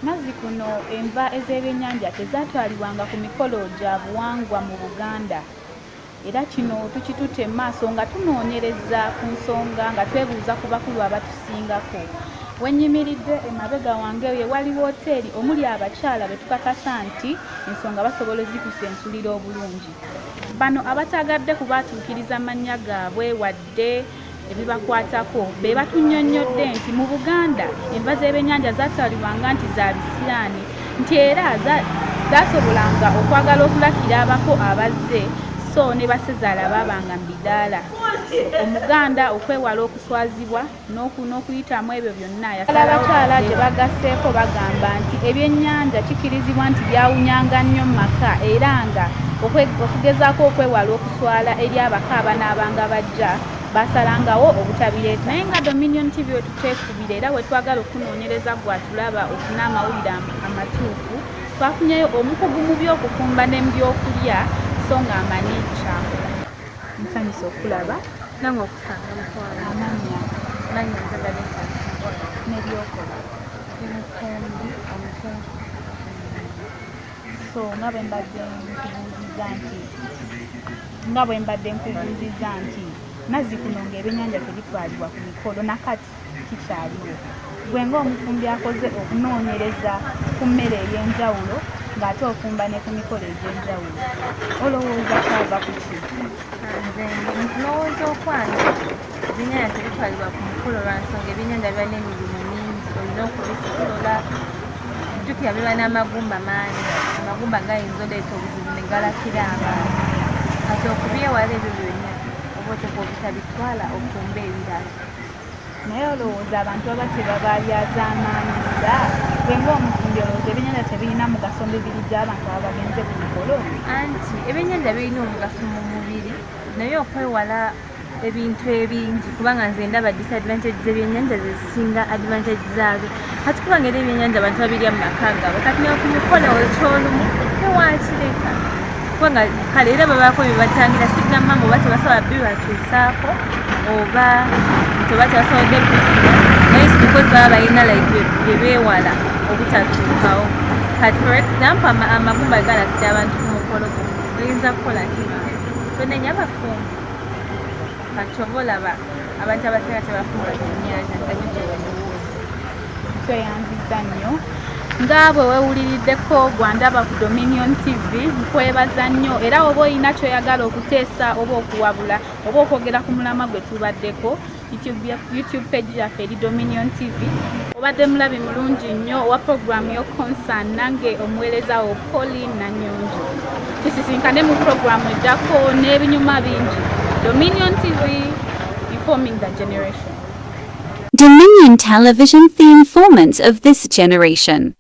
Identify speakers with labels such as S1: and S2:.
S1: Mazzi kuno enva ez'ebyennyanja tezaatwalibwanga ku mikolo gya buwangwa mu Buganda. Era kino tukitutte mu maaso nga tunoonyereza ku nsonga nga twebuuza ku bakulu abatusingako. We nnyimiridde emabega wange we wali wooteeri omuli abakyala be tukakasa nti ensonga basobola ozikusensulira obulungi. Bano abataagadde kubaatuukiriza mannya gaabwe wadde ebibakwatako be batunnyonnyodde nti mu Buganda enva z'ebyennyanja zaatwalibwanga nti za bisiraani, nti era zaasobolanga okwagala okulakira abako abazze so ne basezaala baabanga mu bidaala. Omuganda okwewala okuswazibwa n'okuyitamu ebyo byonna abakyala gye bagasseeko bagamba nti ebyennyanja kikkirizibwa nti byawunyanga nnyo mu maka era nga okugezaako okwewala okuswala eri abaka abanaabanga bajja basalangawo obutabireeta. Naye nga Dominion TV we tuteekubira era we twagala okunoonyereza gwatulaba ofuna amawulire amatuufu, twafunyeyo omukugu mu by'okufumba ne mu byokulya so ng'amanyi kyakola. Nsanyusa okulaba
S2: nange okusanga mukwano
S1: amanya
S2: nange nzagala
S1: n'ebyokola emukumbi omukumbi. So nga bwe mbadde nkubuuziza nti Mazzi kuno ng'ebyennyanja tebitwalibwa ku mikolo nakati kikyaliwo. Gwe ng'omufumbi akoze okunoonyereza ku mmere ey'enjawulo ng'ate ofumba ne ku mikolo egy'enjawulo, olowooza kyava ku ki?
S2: nze nkulowooza okwange ebyennyanja tebitwalibwa ku mukolo lwa nsonga ebyennyanja biba n'emirimu mingi, olina okubisolola. Jjukira biba n'amagumba mangi, amagumba gayinza oleeta obuzibu ne galakira abantu. Kati okubyewala ebyo byonna oba oteekwa obutabitwala ofumba ebirala.
S1: Naye olowooza abantu baba tebabalyaza amaanyiza? Gwe ng'omufumbi olowooza ebyennyanja tebirina mugaso mu mibiri gy'abantu aba bagenze ku mikolo?
S2: Anti ebyennyanja birina omugaso mu mubiri naye okwewala ebintu ebingi kubanga nze ndaba disadvantage z'ebyennyanja ze zisinga advantage zaazo. Kati kubanga era ebyennyanja abantu babirya mu maka gaabwe, kati ne ku mikolo ekyolumu tewakireka kubanga kale era babaako bye batangira signa mama oba tebasobola bibatuusaako oba nti oba tebasobodde bikira naye because baba balina like bye beewala obutatuukawo. Kati for example amagumba galakira abantu ku mukolo oyinza kukola kino tonenya bafumbi. Kati oba olaba abantu abasinga tebafumba byennyanja nzanyo gyewalowooza.
S1: Tweyanziza nnyo ngaabwe weewuliriddeko gwandaba ku Dominion TV, nkwebaza nnyo era oba olina kyoyagala okuteesa oba okuwabula oba okwogera ku mulamwa gwe tubaddeko YouTube page yaffe eri Dominion TV. Obadde mulabi mulungi nnyo owa programu yo Concern, nange omuweereza wo Pauline Nanyonjo. Tusisinkane mu programu eddako n'ebinyuma bingi. Dominion TV, informing the generation.
S3: Dominion Television, the informants of this generation.